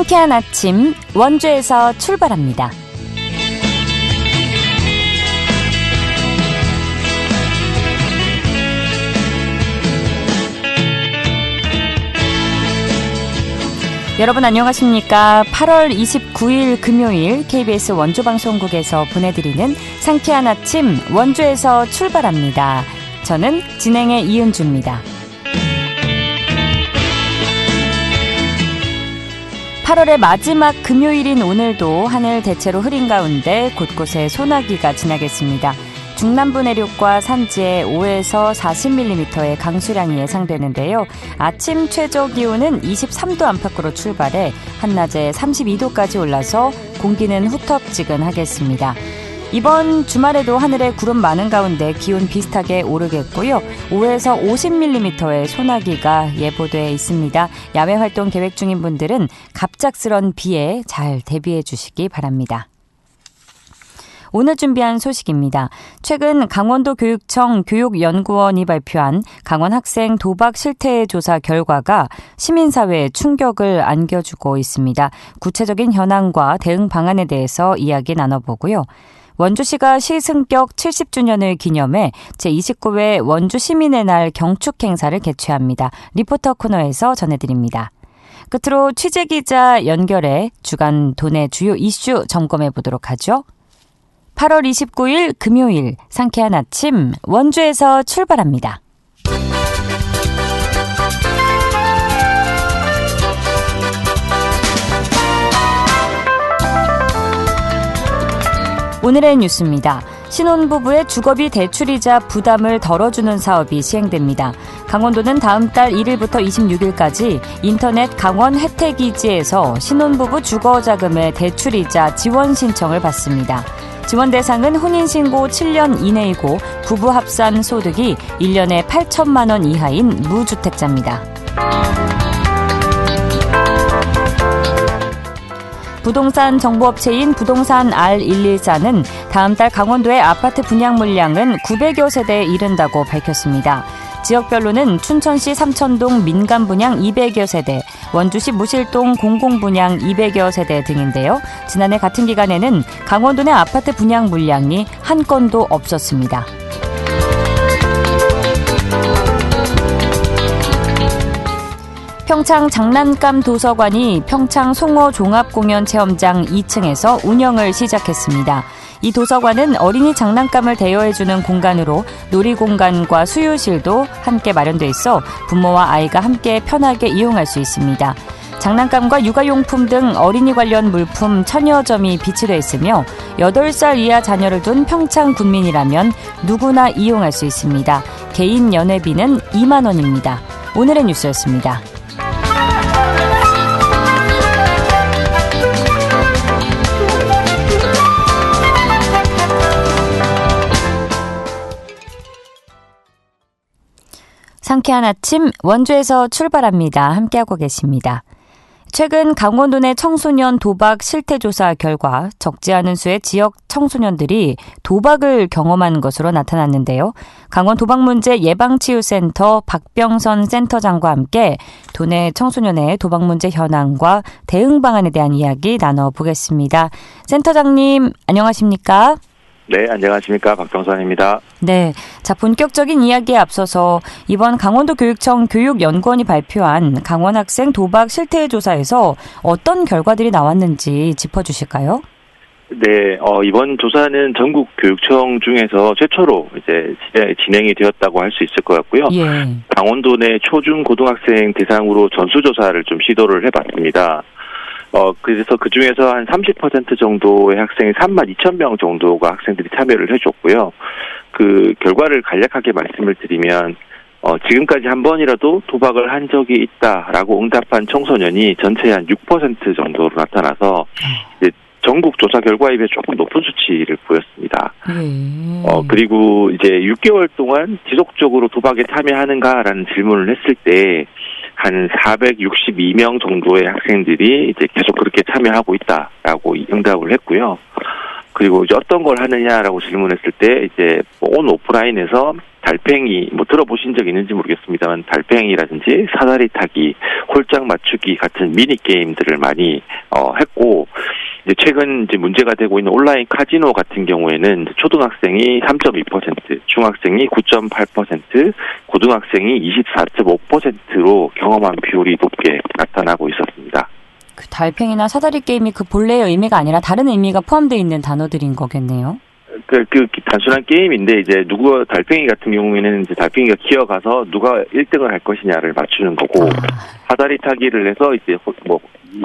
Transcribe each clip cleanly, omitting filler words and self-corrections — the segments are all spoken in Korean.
상쾌한 아침 원주에서 출발합니다. 여러분 안녕하십니까? 8월 29일 금요일 KBS 원주방송국에서 보내드리는 상쾌한 아침 원주에서 출발합니다. 저는 진행의 이은주입니다. 8월의 마지막 금요일인 오늘도 하늘 대체로 흐린 가운데 곳곳에 소나기가 지나겠습니다. 중남부 내륙과 산지에 5에서 40mm의 강수량이 예상되는데요. 아침 최저 기온은 23도 안팎으로 출발해 한낮에 32도까지 올라서 공기는 후텁지근하겠습니다. 이번 주말에도 하늘에 구름 많은 가운데 기온 비슷하게 오르겠고요. 5에서 50mm의 소나기가 예보돼 있습니다. 야외 활동 계획 중인 분들은 갑작스런 비에 잘 대비해 주시기 바랍니다. 오늘 준비한 소식입니다. 최근 강원도 교육청 교육연구원이 발표한 강원 학생 도박 실태 조사 결과가 시민사회에 충격을 안겨주고 있습니다. 구체적인 현황과 대응 방안에 대해서 이야기 나눠보고요. 원주시가 시승격 70주년을 기념해 제29회 원주시민의 날 경축 행사를 개최합니다. 리포터 코너에서 전해드립니다. 끝으로 취재기자 연결해 주간 도내 주요 이슈 점검해 보도록 하죠. 8월 29일 금요일 상쾌한 아침 원주에서 출발합니다. 오늘의 뉴스입니다. 신혼부부의 주거비 대출이자 부담을 덜어주는 사업이 시행됩니다. 강원도는 다음 달 1일부터 26일까지 인터넷 강원 혜택이지에서 신혼부부 주거자금의 대출이자 지원 신청을 받습니다. 지원 대상은 혼인신고 7년 이내이고 부부 합산 소득이 1년에 8천만 원 이하인 무주택자입니다. 부동산 정보업체인 부동산 R114는 다음 달 강원도의 아파트 분양 물량은 900여 세대에 이른다고 밝혔습니다. 지역별로는 춘천시 삼천동 민간 분양 200여 세대, 원주시 무실동 공공 분양 200여 세대 등인데요. 지난해 같은 기간에는 강원도 내 아파트 분양 물량이 한 건도 없었습니다. 평창 장난감 도서관이 평창 송어 종합공연체험장 2층에서 운영을 시작했습니다. 이 도서관은 어린이 장난감을 대여해주는 공간으로 놀이공간과 수유실도 함께 마련돼 있어 부모와 아이가 함께 편하게 이용할 수 있습니다. 장난감과 육아용품 등 어린이 관련 물품 1000여 점이 비치되어 있으며 8살 이하 자녀를 둔 평창 군민이라면 누구나 이용할 수 있습니다. 개인 연회비는 2만 원입니다. 오늘의 뉴스였습니다. 상쾌한 아침 원주에서 출발합니다. 함께하고 계십니다. 최근 강원도 내 청소년 도박 실태조사 결과 적지 않은 수의 지역 청소년들이 도박을 경험한 것으로 나타났는데요. 강원 도박문제 예방치유센터 박병선 센터장과 함께 도내 청소년의 도박문제 현황과 대응 방안에 대한 이야기 나눠보겠습니다. 센터장님 안녕하십니까? 네, 안녕하십니까. 박병선입니다. 네, 자 본격적인 이야기에 앞서서 이번 강원도 교육청 교육연구원이 발표한 강원 학생 도박 실태조사에서 어떤 결과들이 나왔는지 짚어주실까요? 네, 이번 조사는 전국 교육청 중에서 최초로 이제 진행이 되었다고 할 수 있을 것 같고요. 예. 강원도 내 초중 고등학생 대상으로 전수조사를 좀 시도를 해봤습니다. 그래서 그 중에서 한 30% 정도의 학생이 32,000명 정도가 학생들이 참여를 해줬고요. 그 결과를 간략하게 말씀을 드리면, 지금까지 한 번이라도 도박을 한 적이 있다라고 응답한 청소년이 전체의 한 6% 정도로 나타나서, 이제 전국 조사 결과에 비해 조금 높은 수치를 보였습니다. 그리고 이제 6개월 동안 지속적으로 도박에 참여하는가라는 질문을 했을 때, 한 462명 정도의 학생들이 이제 계속 그렇게 참여하고 있다라고 응답을 했고요. 그리고 이제 어떤 걸 하느냐라고 질문했을 때 이제 온 오프라인에서 달팽이 들어보신 적 있는지 모르겠습니다만 달팽이라든지 사다리 타기, 홀짝 맞추기 같은 미니 게임들을 많이 했고 이제 최근 이제 문제가 되고 있는 온라인 카지노 같은 경우에는 초등학생이 3.2%, 중학생이 9.8%, 고등학생이 24.5%로 경험한 비율이 높게 나타나고 있었습니다. 그 달팽이나 사다리 게임이 그 본래의 의미가 아니라 다른 의미가 포함되어 있는 단어들인 거겠네요. 그 단순한 게임인데 이제 달팽이 같은 경우에는 이제 달팽이가 기어가서 누가 1등을 할 것이냐를 맞추는 거고 사다리 타기를 해서 이제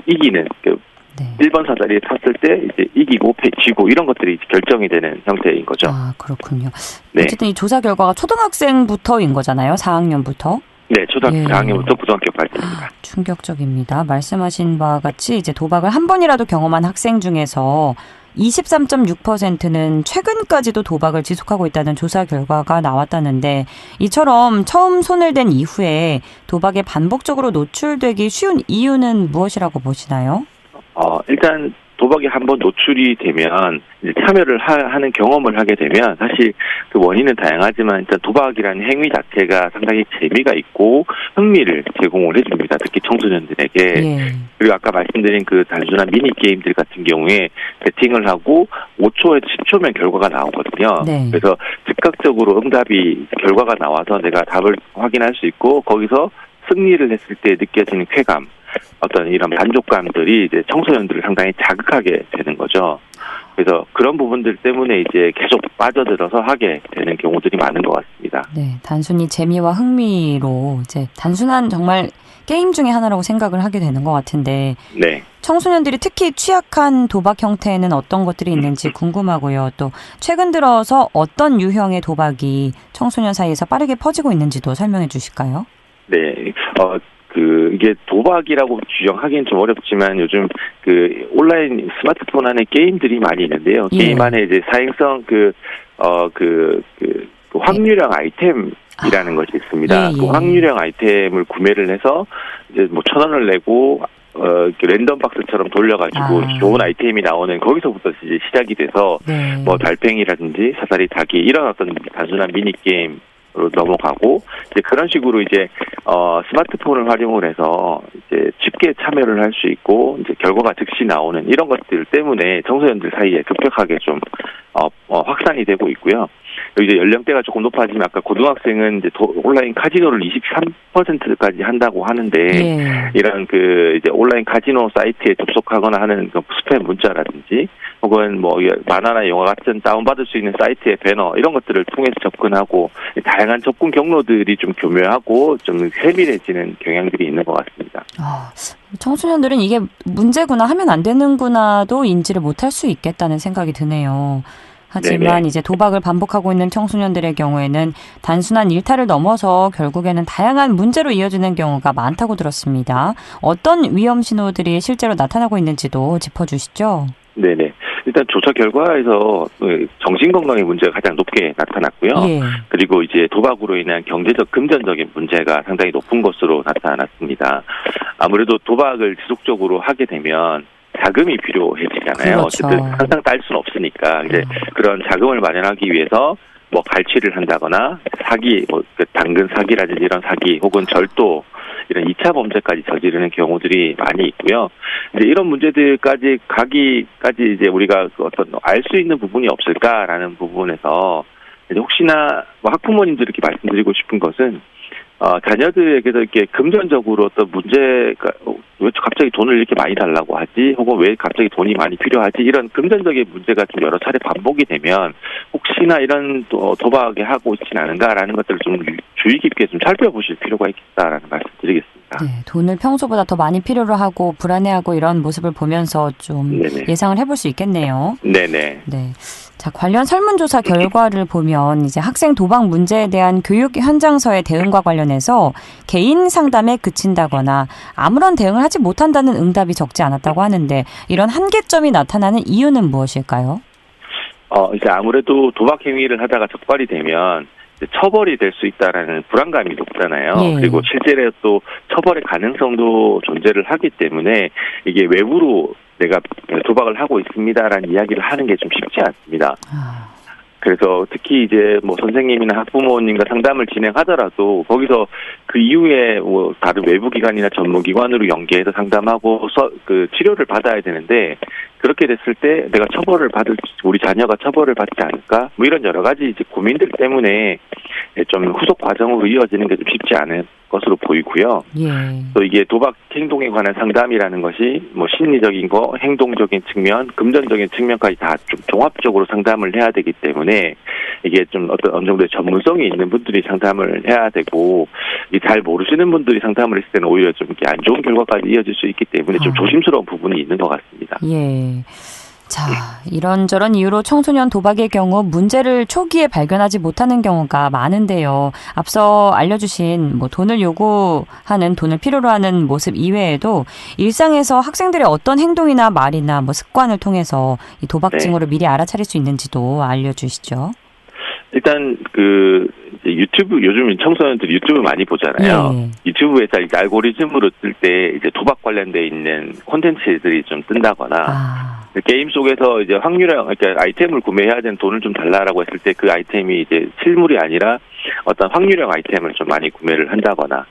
이기는 네. 1번 사다리에 탔을 때 이제 이기고 지고 이런 것들이 결정이 되는 형태인 거죠. 그렇군요. 네. 어쨌든 이 조사 결과가 초등학생부터인 거잖아요. 4학년부터. 네, 초등학교 4학년부터 고등학교까지입니다. 충격적입니다. 말씀하신 바와 같이 이제 도박을 한 번이라도 경험한 학생 중에서 23.6%는 최근까지도 도박을 지속하고 있다는 조사 결과가 나왔다는데 이처럼 처음 손을 댄 이후에 도박에 반복적으로 노출되기 쉬운 이유는 무엇이라고 보시나요? 일단 도박에 한번 노출이 되면 이제 참여를 하는 경험을 하게 되면 사실 그 원인은 다양하지만 일단 도박이라는 행위 자체가 상당히 재미가 있고 흥미를 제공을 해줍니다. 특히 청소년들에게. 예. 그리고 아까 말씀드린 그 단순한 미니 게임들 같은 경우에 배팅을 하고 5초에서 10초면 결과가 나오거든요. 네. 그래서 즉각적으로 응답이 결과가 나와서 내가 답을 확인할 수 있고 거기서 승리를 했을 때 느껴지는 쾌감. 어떤 이런 만족감들이 이제 청소년들을 상당히 자극하게 되는 거죠. 그래서 그런 부분들 때문에 이제 계속 빠져들어서 하게 되는 경우들이 많은 것 같습니다. 네, 단순히 재미와 흥미로 이제 단순한 정말 게임 중에 하나라고 생각을 하게 되는 것 같은데 네. 청소년들이 특히 취약한 도박 형태에는 어떤 것들이 있는지 궁금하고요. 또 최근 들어서 어떤 유형의 도박이 청소년 사이에서 빠르게 퍼지고 있는지도 설명해 주실까요? 네. 이게 도박이라고 규정하기는 좀 어렵지만 요즘 온라인 스마트폰 안에 게임들이 많이 있는데요. 예. 게임 안에 이제 사행성 확률형 아이템이라는 것이 있습니다. 예. 그 확률형 아이템을 구매를 해서 이제 1,000원을 내고 랜덤 박스처럼 돌려가지고 좋은 아이템이 나오는 거기서부터 이제 시작이 돼서 네. 달팽이라든지 사다리 타기 이런 어떤 단순한 미니 게임 로 넘어가고 이제 그런 식으로 이제 스마트폰을 활용을 해서 이제 쉽게 참여를 할 수 있고 이제 결과가 즉시 나오는 이런 것들 때문에 청소년들 사이에 급격하게 좀 확산이 되고 있고요. 이제 연령대가 조금 높아지면 아까 고등학생은 이제 온라인 카지노를 23%까지 한다고 하는데 예. 이런 이제 온라인 카지노 사이트에 접속하거나 하는 스팸 문자라든지 혹은 만화나 영화 같은 다운받을 수 있는 사이트의 배너 이런 것들을 통해서 접근하고 다양한 접근 경로들이 좀 교묘하고 좀 세밀해지는 경향들이 있는 것 같습니다. 청소년들은 이게 문제구나 하면 안 되는구나도 인지를 못할 수 있겠다는 생각이 드네요. 하지만 네네. 이제 도박을 반복하고 있는 청소년들의 경우에는 단순한 일탈을 넘어서 결국에는 다양한 문제로 이어지는 경우가 많다고 들었습니다. 어떤 위험 신호들이 실제로 나타나고 있는지도 짚어주시죠. 네네. 일단 조사 결과에서 정신건강의 문제가 가장 높게 나타났고요. 예. 그리고 이제 도박으로 인한 경제적 금전적인 문제가 상당히 높은 것으로 나타났습니다. 아무래도 도박을 지속적으로 하게 되면 자금이 필요해지잖아요. 그렇죠. 어쨌든 항상 딸 수는 없으니까 이제 그런 자금을 마련하기 위해서 갈취를 한다거나 사기, 당근 사기라든지 이런 사기 혹은 절도 이런 2차 범죄까지 저지르는 경우들이 많이 있고요. 이제 이런 문제들까지 가기까지 이제 우리가 어떤 알 수 있는 부분이 없을까라는 부분에서 이제 혹시나 학부모님들께 말씀드리고 싶은 것은 자녀들에게도 이렇게 금전적으로 어떤 문제가 왜 갑자기 돈을 이렇게 많이 달라고 하지? 혹은 왜 갑자기 돈이 많이 필요하지? 이런 금전적인 문제가 좀 여러 차례 반복이 되면 혹시나 이런 도박에 하고 있지는 않은가라는 것들을 좀 주의 깊게 좀 살펴보실 필요가 있겠다라는 말씀드리겠습니다. 네, 돈을 평소보다 더 많이 필요로 하고 불안해하고 이런 모습을 보면서 좀 네네. 예상을 해볼 수 있겠네요. 네네. 네. 자, 관련 설문조사 결과를 보면 이제 학생 도박 문제에 대한 교육 현장서의 대응과 관련해서 개인 상담에 그친다거나 아무런 대응을 하지 못한다는 응답이 적지 않았다고 하는데 이런 한계점이 나타나는 이유는 무엇일까요? 이제 아무래도 도박 행위를 하다가 적발이 되면 처벌이 될 수 있다라는 불안감이 높잖아요. 예. 그리고 실제로 또 처벌의 가능성도 존재를 하기 때문에 이게 외부로 내가 도박을 하고 있습니다라는 이야기를 하는 게 좀 쉽지 않습니다. 그래서 특히 이제 뭐 선생님이나 학부모님과 상담을 진행하더라도 거기서 그 이후에 뭐 다른 외부 기관이나 전문 기관으로 연계해서 상담하고 그 치료를 받아야 되는데 그렇게 됐을 때 내가 우리 자녀가 처벌을 받지 않을까? 뭐 이런 여러 가지 이제 고민들 때문에 좀 후속 과정으로 이어지는 게 좀 쉽지 않은 것으로 보이고요. 예. 또 이게 도박 행동에 관한 상담이라는 것이 뭐 심리적인 거, 행동적인 측면, 금전적인 측면까지 다 좀 종합적으로 상담을 해야 되기 때문에 이게 좀 어느 정도의 전문성이 있는 분들이 상담을 해야 되고 잘 모르시는 분들이 상담을 했을 때는 오히려 좀 이렇게 안 좋은 결과까지 이어질 수 있기 때문에 좀 조심스러운 부분이 있는 것 같습니다. 예. 자, 이런저런 이유로 청소년 도박의 경우 문제를 초기에 발견하지 못하는 경우가 많은데요. 앞서 알려주신 뭐 돈을 요구하는, 돈을 필요로 하는 모습 이외에도 일상에서 학생들의 어떤 행동이나 말이나 뭐 습관을 통해서 이 도박 징후를 미리 알아차릴 수 있는지도 알려주시죠. 일단 유튜브, 요즘 청소년들이 유튜브 많이 보잖아요. 예. 유튜브에서 이제 알고리즘으로 뜰 때 이제 도박 관련돼 있는 콘텐츠들이 좀 뜬다거나 게임 속에서 이제 확률형, 그러니까 아이템을 구매해야 되는 돈을 좀 달라라고 했을 때 그 아이템이 이제 실물이 아니라 어떤 확률형 아이템을 좀 많이 구매를 한다거나,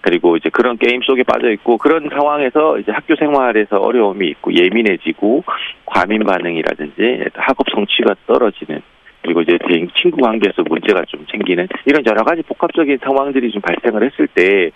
그리고 이제 그런 게임 속에 빠져 있고 그런 상황에서 이제 학교 생활에서 어려움이 있고 예민해지고 과민 반응이라든지 학업 성취가 떨어지는, 그리고 이제 친구 관계에서 문제가 좀 생기는 이런 여러 가지 복합적인 상황들이 좀 발생을 했을 때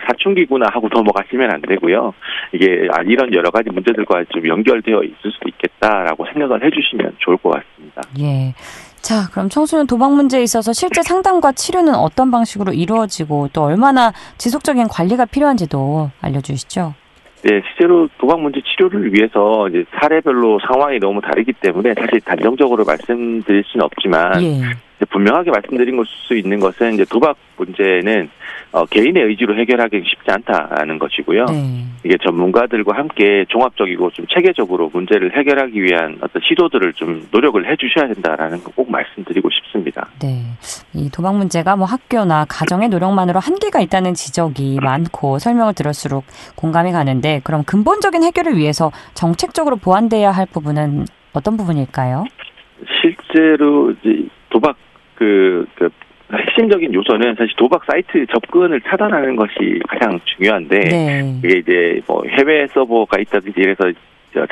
사춘기구나 하고 넘어가시면 안 되고요. 이게 이런 여러 가지 문제들과 좀 연결되어 있을 수도 있겠다라고 생각을 해주시면 좋을 것 같습니다. 예. 자, 그럼 청소년 도박 문제에 있어서 실제 상담과 치료는 어떤 방식으로 이루어지고 또 얼마나 지속적인 관리가 필요한지도 알려주시죠. 네, 실제로 도박 문제 치료를 위해서 이제 사례별로 상황이 너무 다르기 때문에 사실 단정적으로 말씀드릴 수는 없지만 분명하게 말씀드린 수 있는 것은 이제 도박 문제는 개인의 의지로 해결하기 쉽지 않다는 것이고요. 이게 전문가들과 함께 종합적이고 좀 체계적으로 문제를 해결하기 위한 어떤 시도들을 좀 노력을 해주셔야 된다라는 거 꼭 말씀드리고 싶습니다. 네, 이 도박 문제가 뭐 학교나 가정의 노력만으로 한계가 있다는 지적이 많고 설명을 들을수록 공감이 가는데, 그럼 근본적인 해결을 위해서 정책적으로 보완돼야 할 부분은 어떤 부분일까요? 실제로 이제 도박 핵심적인 요소는 사실 도박 사이트 접근을 차단하는 것이 가장 중요한데 이게 이제 뭐 해외 서버가 있다든지 이래서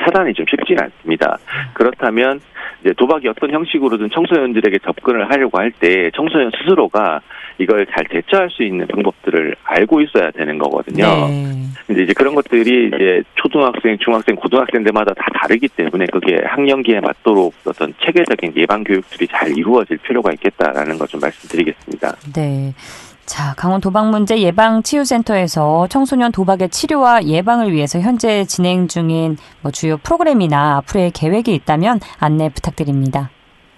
차단이 좀 쉽지는 않습니다. 그렇다면 이제 도박이 어떤 형식으로든 청소년들에게 접근을 하려고 할 때 청소년 스스로가 이걸 잘 대처할 수 있는 방법들을 알고 있어야 되는 거거든요. 근데 이제 그런 것들이 이제 초등학생, 중학생, 고등학생들마다 다 다르기 때문에 그게 학년기에 맞도록 어떤 체계적인 예방 교육들이 잘 이루어질 필요가 있겠다라는 것 좀 말씀드리겠습니다. 네. 자, 강원 도박문제 예방치유센터에서 청소년 도박의 치료와 예방을 위해서 현재 진행 중인 뭐 주요 프로그램이나 앞으로의 계획이 있다면 안내 부탁드립니다.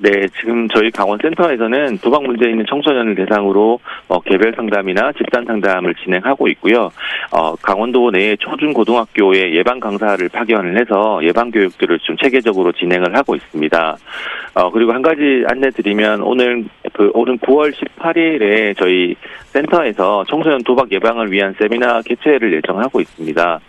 네, 지금 저희 강원센터에서는 도박 문제에 있는 청소년을 대상으로 개별 상담이나 집단 상담을 진행하고 있고요. 강원도 내 초중 고등학교에 예방 강사를 파견을 해서 예방 교육들을 좀 체계적으로 진행을 하고 있습니다. 그리고 한 가지 안내드리면 오늘 9월 18일에 저희 센터에서 청소년 도박 예방을 위한 세미나 개최를 예정하고 있습니다.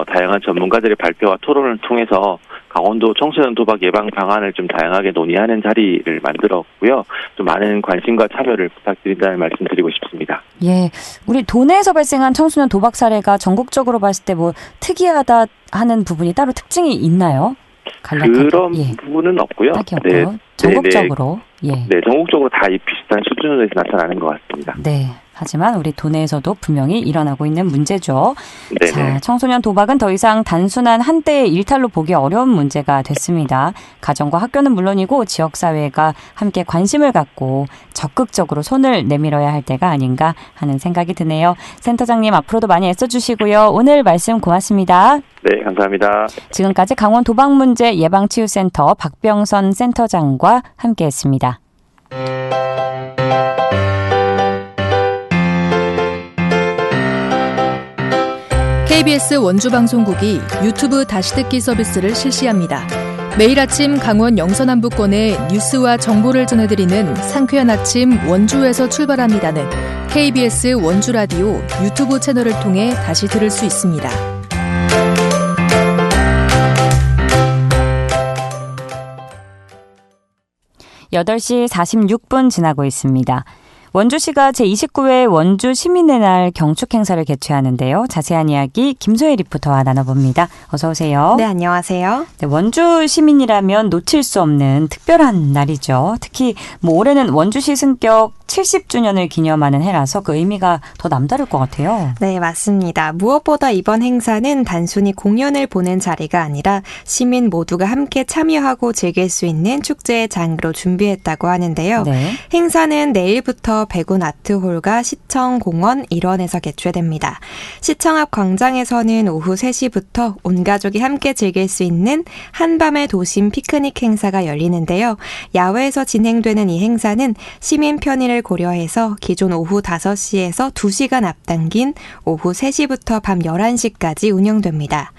다양한 전문가들의 발표와 토론을 통해서 강원도 청소년 도박 예방 방안을 좀 다양하게 논의하는 자리를 만들었고요. 좀 많은 관심과 참여를 부탁드린다는 말씀드리고 싶습니다. 예, 우리 도내에서 발생한 청소년 도박 사례가 전국적으로 봤을 때 뭐 특이하다 하는 부분이 따로 특징이 있나요? 그런 부분은 없고요. 딱히 없고요. 네, 전국적으로. 네, 전국적으로 다 비슷한 수준에서 나타나는 것 같습니다. 네. 하지만 우리 도내에서도 분명히 일어나고 있는 문제죠. 네네. 자, 청소년 도박은 더 이상 단순한 한때의 일탈로 보기 어려운 문제가 됐습니다. 가정과 학교는 물론이고 지역사회가 함께 관심을 갖고 적극적으로 손을 내밀어야 할 때가 아닌가 하는 생각이 드네요. 센터장님 앞으로도 많이 애써주시고요. 오늘 말씀 고맙습니다. 네, 감사합니다. 지금까지 강원 도박문제 예방치유센터 박병선 센터장과 함께했습니다. KBS 원주방송국이 유튜브 다시 듣기 서비스를 실시합니다. 매일 아침 강원 영서남부권의 뉴스와 정보를 전해드리는 상쾌한 아침 원주에서 출발합니다는 KBS 원주라디오 유튜브 채널을 통해 다시 들을 수 있습니다. 8시 46분 지나고 있습니다. 원주시가 제29회 원주 시민의 날 경축 행사를 개최하는데요. 자세한 이야기 김소혜 리포터와 나눠봅니다. 어서 오세요. 네, 안녕하세요. 네, 원주 시민이라면 놓칠 수 없는 특별한 날이죠. 특히 올해는 원주시 승격 70주년을 기념하는 해라서 그 의미가 더 남다를 것 같아요. 네, 맞습니다. 무엇보다 이번 행사는 단순히 공연을 보는 자리가 아니라 시민 모두가 함께 참여하고 즐길 수 있는 축제의 장으로 준비했다고 하는데요. 네. 행사는 내일부터 백운 아트홀과 시청 공원 일원에서 개최됩니다. 시청 앞 광장에서는 오후 3시부터 온 가족이 함께 즐길 수 있는 한밤의 도심 피크닉 행사가 열리는데요. 야외에서 진행되는 이 행사는 시민 편의를 고려해서 기존 오후 5시에서 2시간 앞당긴 오후 3시부터 밤 11시까지 운영됩니다.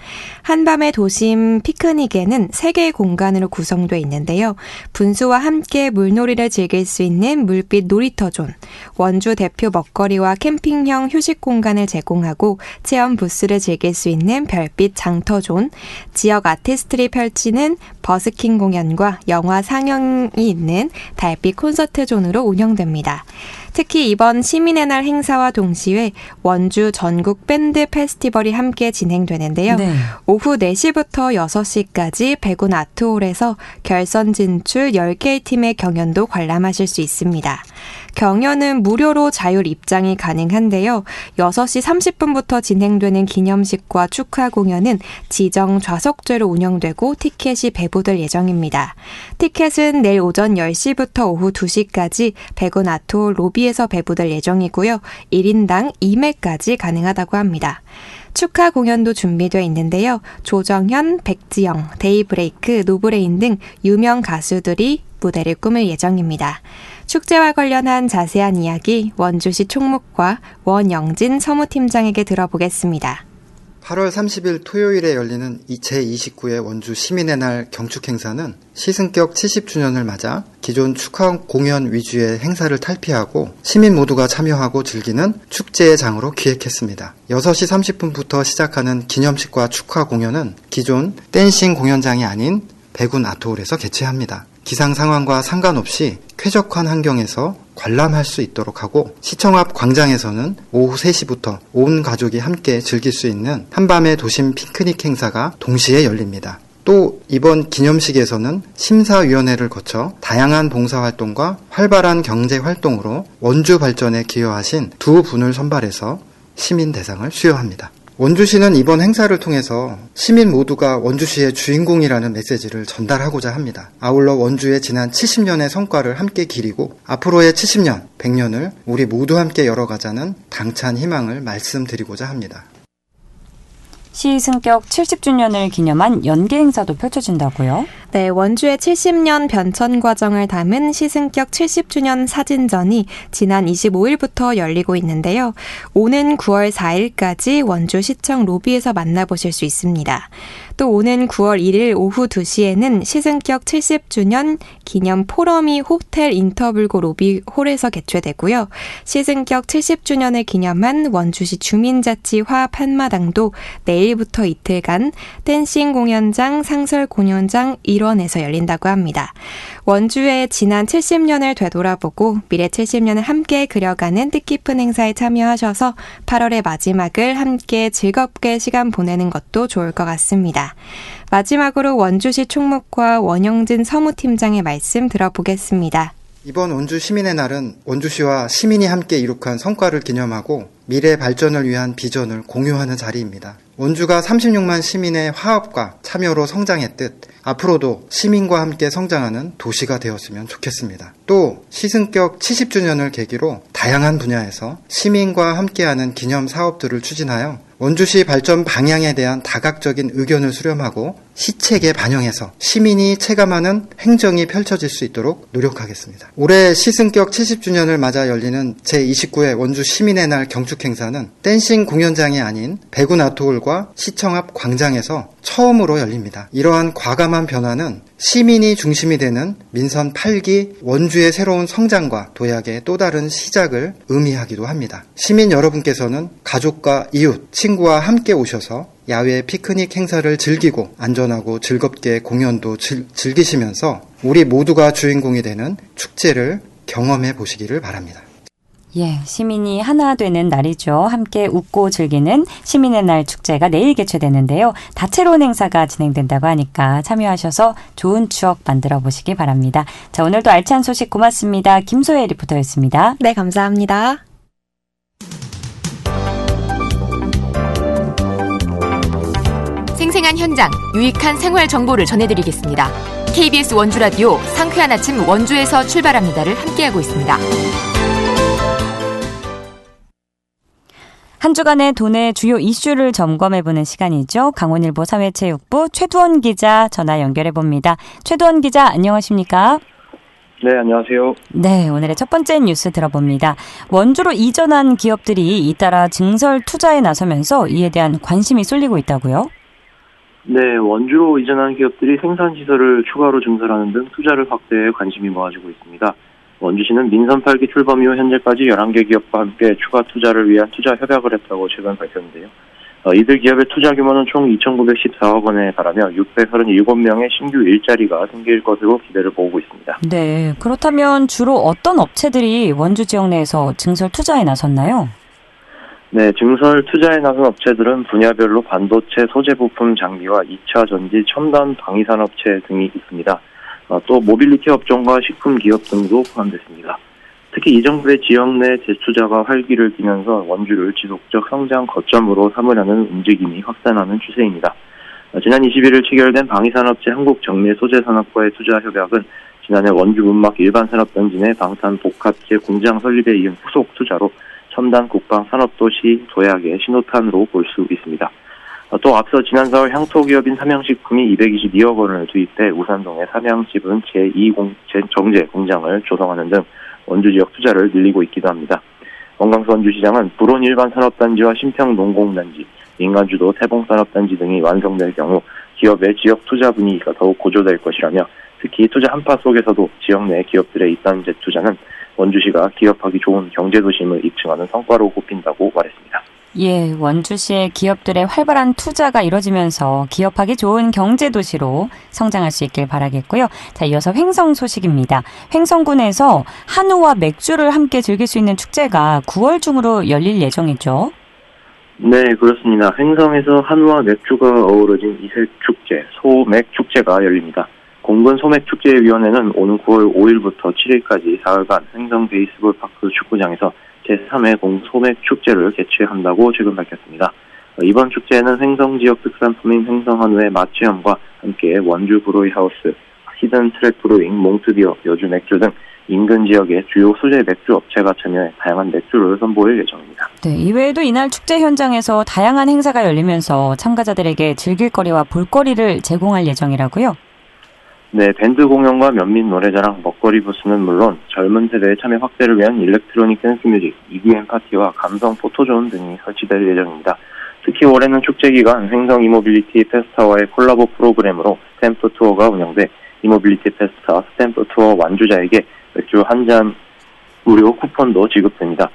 한밤의 도심 피크닉에는 3개의 공간으로 구성되어 있는데요. 분수와 함께 물놀이를 즐길 수 있는 물빛 놀이터존, 원주 대표 먹거리와 캠핑형 휴식 공간을 제공하고 체험 부스를 즐길 수 있는 별빛 장터존, 지역 아티스트를 펼치는 버스킹 공연과 영화 상영이 있는 달빛 콘서트 존으로 운영됩니다. 특히 이번 시민의 날 행사와 동시에 원주 전국 밴드 페스티벌이 함께 진행되는데요. 네. 오후 4시부터 6시까지 백운 아트홀에서 결선 진출 10개의 팀의 경연도 관람하실 수 있습니다. 경연은 무료로 자율 입장이 가능한데요. 6시 30분부터 진행되는 기념식과 축하 공연은 지정 좌석제로 운영되고 티켓이 배부될 예정입니다. 티켓은 내일 오전 10시부터 오후 2시까지 백운 아트홀 로비에서 배부될 예정이고요. 1인당 2매까지 가능하다고 합니다. 축하 공연도 준비되어 있는데요. 조정현, 백지영, 데이브레이크, 노브레인 등 유명 가수들이 무대를 꾸밀 예정입니다. 축제와 관련한 자세한 이야기 원주시 총무과 원영진 서무팀장에게 들어보겠습니다. 8월 30일 토요일에 열리는 제29회 원주 시민의 날 경축 행사는 시승격 70주년을 맞아 기존 축하 공연 위주의 행사를 탈피하고 시민 모두가 참여하고 즐기는 축제의 장으로 기획했습니다. 6시 30분부터 시작하는 기념식과 축하 공연은 기존 댄싱 공연장이 아닌 백운 아트홀에서 개최합니다. 기상 상황과 상관없이 쾌적한 환경에서 관람할 수 있도록 하고 시청 앞 광장에서는 오후 3시부터 온 가족이 함께 즐길 수 있는 한밤의 도심 피크닉 행사가 동시에 열립니다. 또 이번 기념식에서는 심사위원회를 거쳐 다양한 봉사활동과 활발한 경제활동으로 원주 발전에 기여하신 두 분을 선발해서 시민 대상을 수여합니다. 원주시는 이번 행사를 통해서 시민 모두가 원주시의 주인공이라는 메시지를 전달하고자 합니다. 아울러 원주의 지난 70년의 성과를 함께 기리고 앞으로의 70년, 100년을 우리 모두 함께 열어가자는 당찬 희망을 말씀드리고자 합니다. 시 승격 70주년을 기념한 연계 행사도 펼쳐진다고요? 네, 원주의 70년 변천 과정을 담은 시승격 70주년 사진전이 지난 25일부터 열리고 있는데요. 오는 9월 4일까지 원주시청 로비에서 만나보실 수 있습니다. 또 오는 9월 1일 오후 2시에는 시승격 70주년 기념 포럼이 호텔 인터블고 로비 홀에서 개최되고요. 시승격 70주년을 기념한 원주시 주민자치 화합 한마당도 내일부터 이틀간 댄싱 공연장, 상설 공연장 일원에서 열린다고 합니다. 원주의 지난 70년을 되돌아보고 미래 70년을 함께 그려가는 뜻깊은 행사에 참여하셔서 8월의 마지막을 함께 즐겁게 시간 보내는 것도 좋을 것 같습니다. 마지막으로 원주시 총무과 원영진 서무팀장의 말씀 들어보겠습니다. 이번 원주 시민의 날은 원주시와 시민이 함께 이룩한 성과를 기념하고 미래 발전을 위한 비전을 공유하는 자리입니다. 원주가 36만 시민의 화합과 참여로 성장했듯 앞으로도 시민과 함께 성장하는 도시가 되었으면 좋겠습니다. 또 시승격 70주년을 계기로 다양한 분야에서 시민과 함께하는 기념 사업들을 추진하여 원주시 발전 방향에 대한 다각적인 의견을 수렴하고 시책에 반영해서 시민이 체감하는 행정이 펼쳐질 수 있도록 노력하겠습니다. 올해 시승격 70주년을 맞아 열리는 제29회 원주 시민의 날 경축 행사는 댄싱 공연장이 아닌 백운 아트홀과 시청 앞 광장에서 처음으로 열립니다. 이러한 과감한 변화는 시민이 중심이 되는 민선 8기 원주의 새로운 성장과 도약의 또 다른 시작을 의미하기도 합니다. 시민 여러분께서는 가족과 이웃, 친구와 함께 오셔서 야외 피크닉 행사를 즐기고 안전하고 즐겁게 공연도 즐기시면서 우리 모두가 주인공이 되는 축제를 경험해 보시기를 바랍니다. 예, 시민이 하나 되는 날이죠. 함께 웃고 즐기는 시민의 날 축제가 내일 개최되는데요. 다채로운 행사가 진행된다고 하니까 참여하셔서 좋은 추억 만들어 보시기 바랍니다. 자, 오늘도 알찬 소식 고맙습니다. 김소혜 리포터였습니다. 네, 감사합니다. 생생한 현장, 유익한 생활 정보를 전해드리겠습니다. KBS 원주라디오 상쾌한 아침 원주에서 출발합니다를 함께하고 있습니다. 한 주간의 도내 주요 이슈를 점검해보는 시간이죠. 강원일보 사회체육부 최두원 기자 전화 연결해봅니다. 최두원 기자, 안녕하십니까? 네, 안녕하세요. 네, 오늘의 첫 번째 뉴스 들어봅니다. 원주로 이전한 기업들이 잇따라 증설 투자에 나서면서 이에 대한 관심이 쏠리고 있다고요? 네, 원주로 이전한 기업들이 생산시설을 추가로 증설하는 등 투자를 확대해 관심이 모아지고 있습니다. 원주시는 민선 8기 출범 이후 현재까지 11개 기업과 함께 추가 투자를 위한 투자 협약을 했다고 최근 밝혔는데요. 이들 기업의 투자 규모는 총 2,914억 원에 달하며 637명의 신규 일자리가 생길 것으로 기대를 모으고 있습니다. 네, 그렇다면 주로 어떤 업체들이 원주 지역 내에서 증설 투자에 나섰나요? 네, 증설 투자에 나선 업체들은 분야별로 반도체 소재 부품 장비와 2차 전지 첨단 방위산업체 등이 있습니다. 또 모빌리티 업종과 식품 기업 등도 포함됐습니다. 특히 이 정부의 지역 내 재투자가 활기를 띠면서 원주를 지속적 성장 거점으로 삼으려는 움직임이 확산하는 추세입니다. 지난 21일 체결된 방위산업체 한국정밀소재산업과의 투자 협약은 지난해 원주 문막 일반산업단지 내 방탄복합재 공장 설립에 이은 후속 투자로 첨단 국방 산업도시 도약의 신호탄으로 볼 수 있습니다. 또 앞서 지난 4월 향토기업인 삼양식품이 222억 원을 투입해 우산동의 삼양지분 제2정제 공장을 조성하는 등 원주 지역 투자를 늘리고 있기도 합니다. 원광수 원주시장은 불온 일반산업단지와 신평농공단지, 민간주도 태봉산업단지 등이 완성될 경우 기업의 지역 투자 분위기가 더욱 고조될 것이라며 특히 투자 한파 속에서도 지역 내 기업들의 입단 재투자는 원주시가 기업하기 좋은 경제도심을 입증하는 성과로 꼽힌다고 말했습니다. 예, 원주시의 기업들의 활발한 투자가 이뤄지면서 기업하기 좋은 경제도시로 성장할 수 있길 바라겠고요. 자, 이어서 횡성 소식입니다. 횡성군에서 한우와 맥주를 함께 즐길 수 있는 축제가 9월 중으로 열릴 예정이죠. 네, 그렇습니다. 횡성에서 한우와 맥주가 어우러진 이색축제, 소맥축제가 열립니다. 공군 소맥축제위원회는 오는 9월 5일부터 7일까지 사흘간 횡성 베이스볼 파크 축구장에서 제3회 소맥축제를 개최한다고 최근 밝혔습니다. 이번 축제에는 횡성 지역 특산품인 횡성 한우의 맛체험과 함께 원주 브로이 하우스, 히든 트랙 브로잉, 몽트비어, 여주 맥주 등 인근 지역의 주요 수제 맥주 업체가 참여해 다양한 맥주를 선보일 예정입니다. 네, 이외에도 이날 축제 현장에서 다양한 행사가 열리면서 참가자들에게 즐길거리와 볼거리를 제공할 예정이라고요? 네, 밴드 공연과 면민 노래자랑, 먹거리 부스는 물론 젊은 세대의 참여 확대를 위한 일렉트로닉 댄스 뮤직, EDM 파티와 감성 포토존 등이 설치될 예정입니다. 특히 올해는 축제 기간 횡성 이모빌리티 페스타와의 콜라보 프로그램으로 스탬프 투어가 운영돼 이모빌리티 페스타 스탬프 투어 완주자에게 맥주 한 잔 무료 쿠폰도 지급됩니다.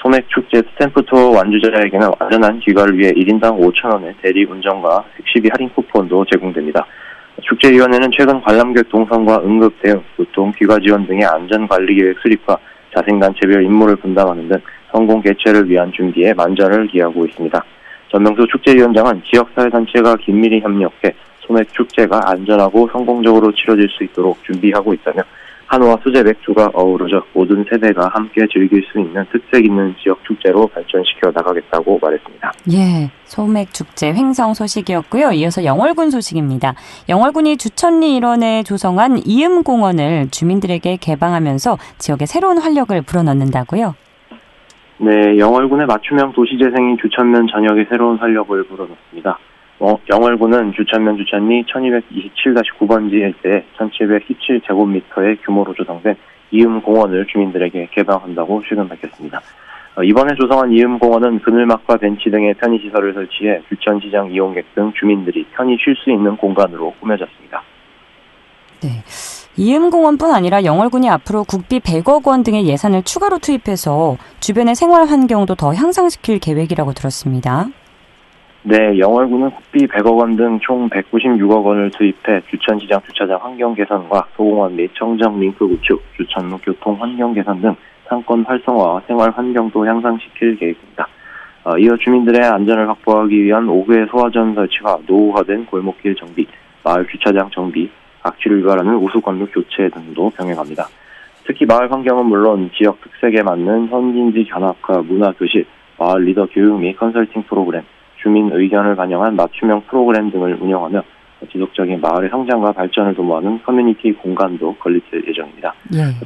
소맥 축제 스탬프 투어 완주자에게는 안전한 귀가를 위해 1인당 5,000원의 대리 운전과 택시비 할인 쿠폰도 제공됩니다. 축제위원회는 최근 관람객 동선과 응급 대응, 교통, 귀가 지원 등의 안전관리계획 수립과 자생단체별 임무를 분담하는 등 성공 개최를 위한 준비에 만전을 기하고 있습니다. 전명수 축제위원장은 지역사회단체가 긴밀히 협력해 소맥축제가 안전하고 성공적으로 치러질 수 있도록 준비하고 있다며 한우와 수제 맥주가 어우러져 모든 세대가 함께 즐길 수 있는 특색 있는 지역 축제로 발전시켜 나가겠다고 말했습니다. 예, 소맥축제 횡성 소식이었고요. 이어서 영월군 소식입니다. 영월군이 주천리 일원에 조성한 이음공원을 주민들에게 개방하면서 지역에 새로운 활력을 불어넣는다고요? 네, 영월군의 맞춤형 도시재생인 주천면 전역에 새로운 활력을 불어넣습니다. 영월군은 주천면 주천리 1227-9번지 일대에 1717제곱미터의 규모로 조성된 이음공원을 주민들에게 개방한다고 최근 밝혔습니다. 이번에 조성한 이음공원은 그늘막과 벤치 등의 편의시설을 설치해 규천시장 이용객 등 주민들이 편히 쉴 수 있는 공간으로 꾸며졌습니다. 네. 이음공원뿐 아니라 영월군이 앞으로 국비 100억 원 등의 예산을 추가로 투입해서 주변의 생활 환경도 더 향상시킬 계획이라고 들었습니다. 네, 영월군은 국비 100억 원 등 총 196억 원을 투입해 규천시장 주차장 환경 개선과 소공원 및 청정 링크 구축, 규천로 교통 환경 개선 등 상권 활성화와 생활 환경도 향상시킬 계획입니다. 이어 주민들의 안전을 확보하기 위한 5개 소화전 설치와 노후화된 골목길 정비, 마을 주차장 정비, 악취를 유발하는 우수건물 교체 등도 병행합니다. 특히 마을 환경은 물론 지역 특색에 맞는 선진지 견학과 문화교실, 마을 리더 교육 및 컨설팅 프로그램, 주민 의견을 반영한 맞춤형 프로그램 등을 운영하며 지속적인 마을의 성장과 발전을 도모하는 커뮤니티 공간도 건립될 예정입니다.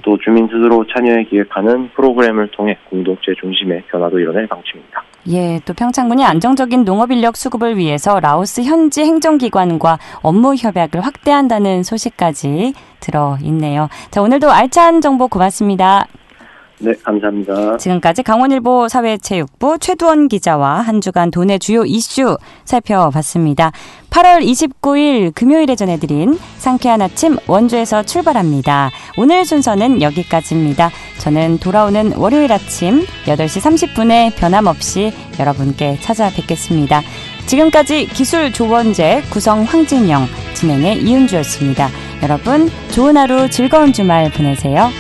또 주민 스스로 참여해 기획하는 프로그램을 통해 공동체 중심의 변화도 이뤄낼 방침입니다. 예, 또 평창군이 안정적인 농업인력 수급을 위해서 라오스 현지 행정기관과 업무 협약을 확대한다는 소식까지 들어있네요. 자, 오늘도 알찬 정보 고맙습니다. 네, 감사합니다. 지금까지 강원일보 사회체육부 최두원 기자와 한 주간 도내 주요 이슈 살펴봤습니다. 8월 29일 금요일에 전해드린 상쾌한 아침 원주에서 출발합니다. 오늘 순서는 여기까지입니다. 저는 돌아오는 월요일 아침 8시 30분에 변함없이 여러분께 찾아뵙겠습니다. 지금까지 기술 조원재, 구성 황진영, 진행의 이은주였습니다. 여러분 좋은 하루 즐거운 주말 보내세요.